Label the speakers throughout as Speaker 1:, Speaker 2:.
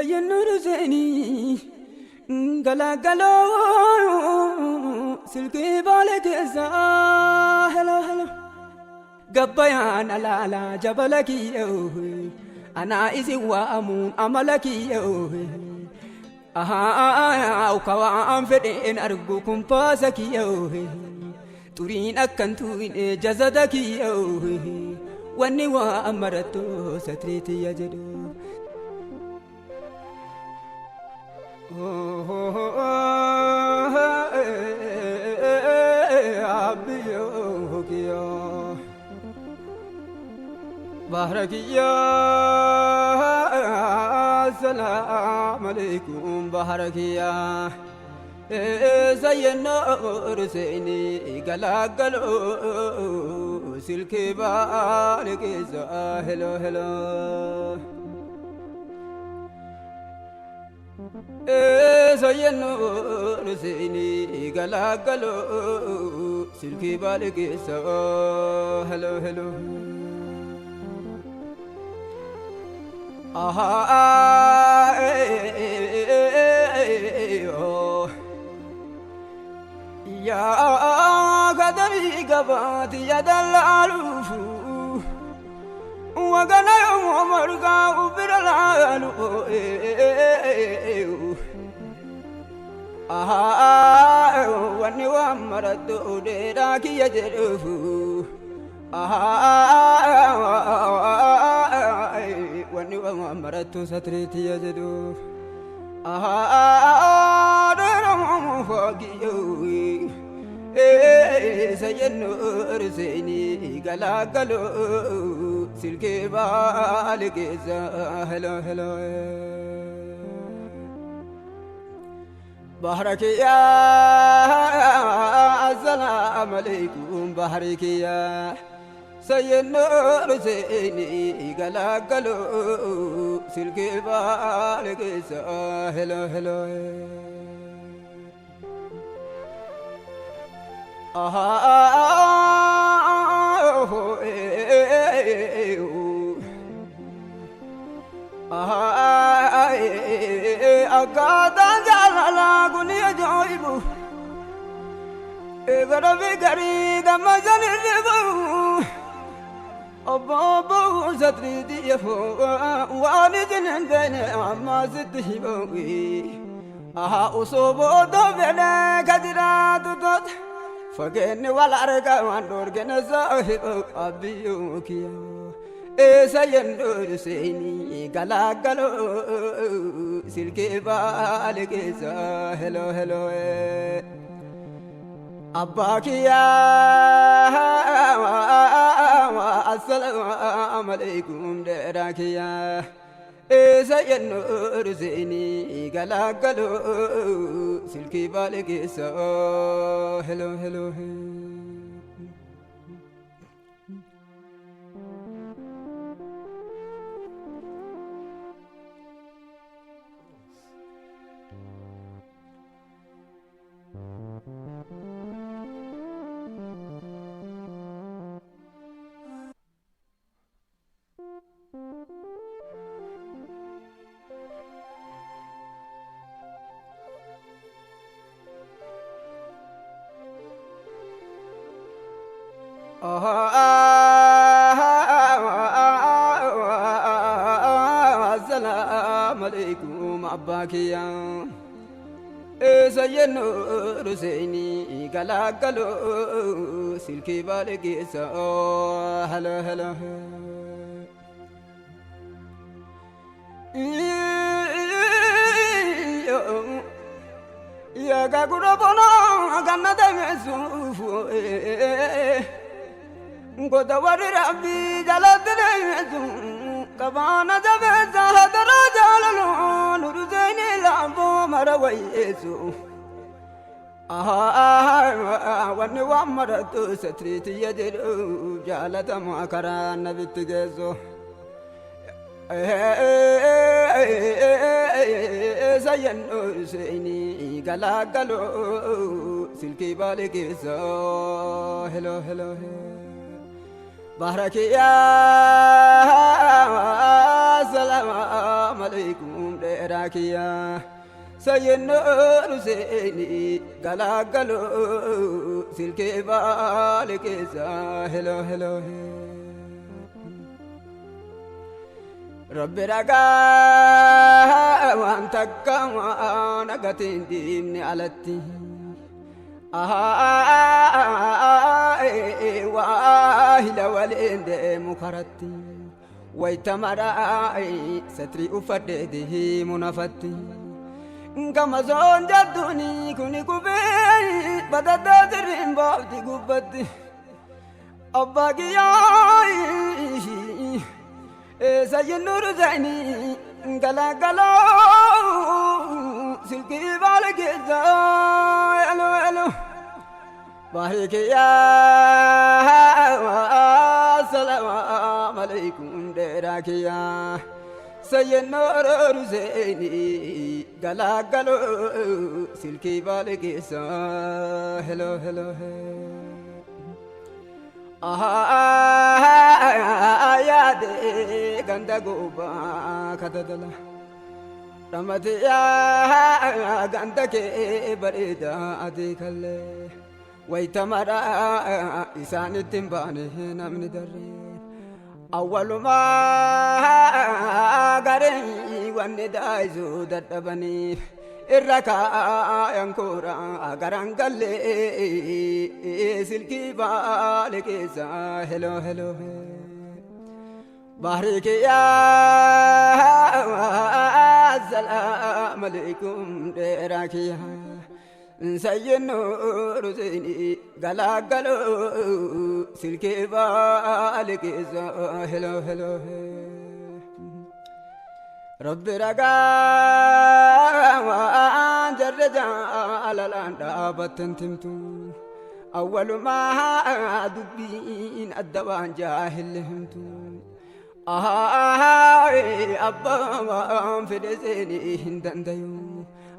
Speaker 1: زين رزيني قلا قلو سلكي بالك هلا هلا قبيان لا لا جبلك يوه أنا إذا وأمون أملك يوه أو كوام فدين أرجوكم باسك يوه ترين أكنتوين جسدك يوه واني وأمرتو ستريتي يجدو بحرك يا السلام عليكم بحرك يا زينا رسيني قلاقلو سلكي بالك هلو هلو زينا رسيني قلاقلو سلكي بالك هلو هلو يا قدري قبات يا دلالو وقنا يوم مرقا وبرلالو واني وامردو ديراك يجرفو واني وامردو ستريتي يجدو درم فاقيوي سينو رسيني قلاقلو سلكي بالك هلو هلو بحرك يا السلام عليكم بحرك يا سينو رسيني قلاقلو سلكي بالك هلو هلو أقادا جالا كوني جايبو إغرب غريد مجن الربو أبابو ستريدي يفو واني جنن دين أما ستهيبوي أصوبو دوبنا كدرات دوت فقني والعرقا واندور جنزاهب أبيوكيا سيندور سيني قلاقلو سلكي بالك هلو هلو أباك يا السلام عليكم دراك يا سيندور سيني قلاقلو سلكي بالك هلو هلو السلام عليكم أباك يا سينو رسيني قلاقلو سلكي بالك هلا هلا يا قاقربنا قنا دمسوفو قدوار ربي جلد نيزو كبانا جبزا هدرا جاللو نور زيني لعبو مرويسو واني وامرتو ستريتي يجرو جالة ماكران بتجزو سينو سيني قلاقلو سلكي بالك هلو هلو بحرك يا السلام عليكم derakiya sayyenno ruseeni galagalo silke balikeza hello hello rabbi raga wanta kama nagatin dimni alatti wahila walinde mukarati waitamara satri ufadedihi munafatti kama zonjaduni kuni kube badadadirin bafti gubbatti abbagiyai sayyenno ruseeni galagalo silki balikeza hello hello bahikiya assalamu alaikum derakiya sayyenno ruseeni galagalo silki balikeza hello hello ayade ganda goba kadadala ramate ya ganda ke barida adikalle waitamara isanitin bane namni darre awwaluma gare wanne daizu dadabani irraka yankora garangalle silki balikeza hello hello bahrike ya assalamu alaikum derakiya sayyenno ruseeni galagalo silki balikeza hello hello rabbi raga jarraja alalanda batantimtu awwaluma dubbin addawan jahilhimtu abban fedeseni hindandayu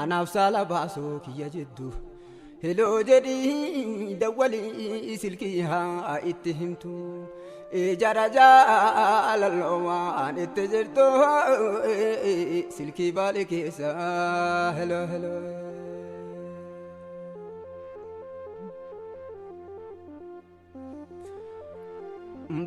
Speaker 1: anaf sala baso kiya jiddu hello jadi dawali silkiha ittihimtu jaraja alaloma anitejirto silki balikeza hello hello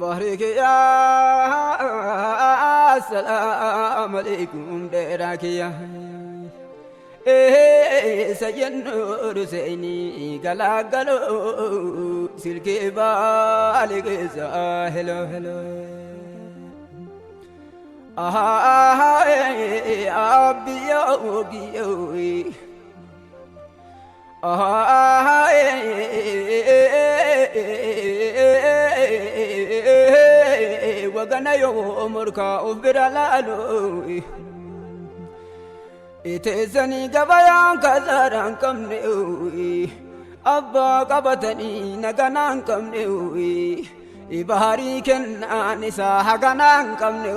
Speaker 1: bahrike ya assalamu alaikum derakiya sayyenno ruseeni galagalo silke balikeza hello hello abbiyo giyo wagana yo murka ubiralalo itezani gabayan kazaran kamne abba kabatani naganan kamne ibahari kenani sa haganan kamne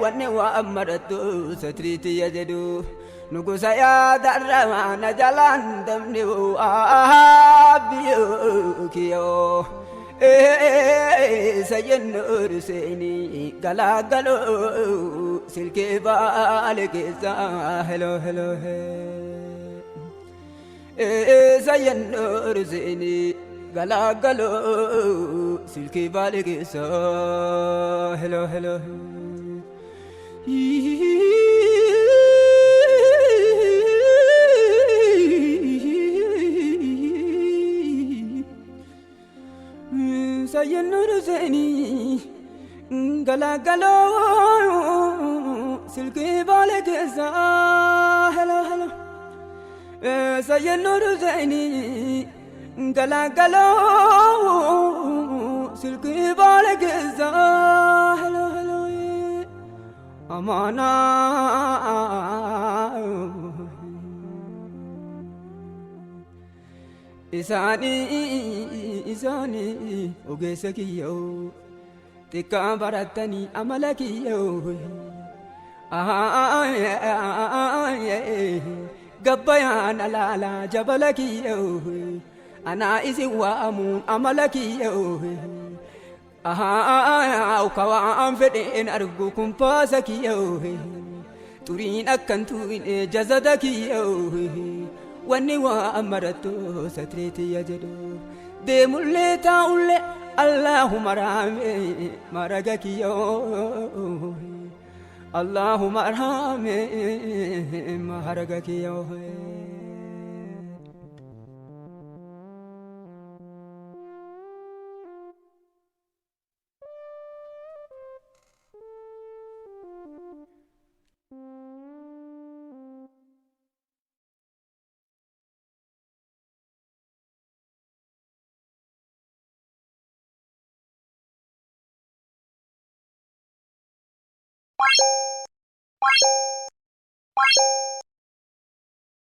Speaker 1: wanne wa amaratu satriti yajedu nugusa ya darama najalan damne abiyo kiyo sayyenno ruseeni galagalo silke balikeza hello hello sayyenno ruseeni galagalo silke balikeza hello hello sayyenno ruseeni galagalo silki balikeza hello hello sayyenno ruseeni galagalo silki balikeza hello hello amana isani ogeessa kiyyo xiqqaan barattanii amala kiyyo gabbayaan alaalaa jabala kiyyo anaa isin waamuun amala kiyyo أو كوان فدين أرجوكم باسك يوه ترين أكنتوين جزدك يوه ونوا أمرتو ستريتي يجدو ديم اللي تاولي اللهم رامي مرقك يوه اللهم رامي مرقك يوه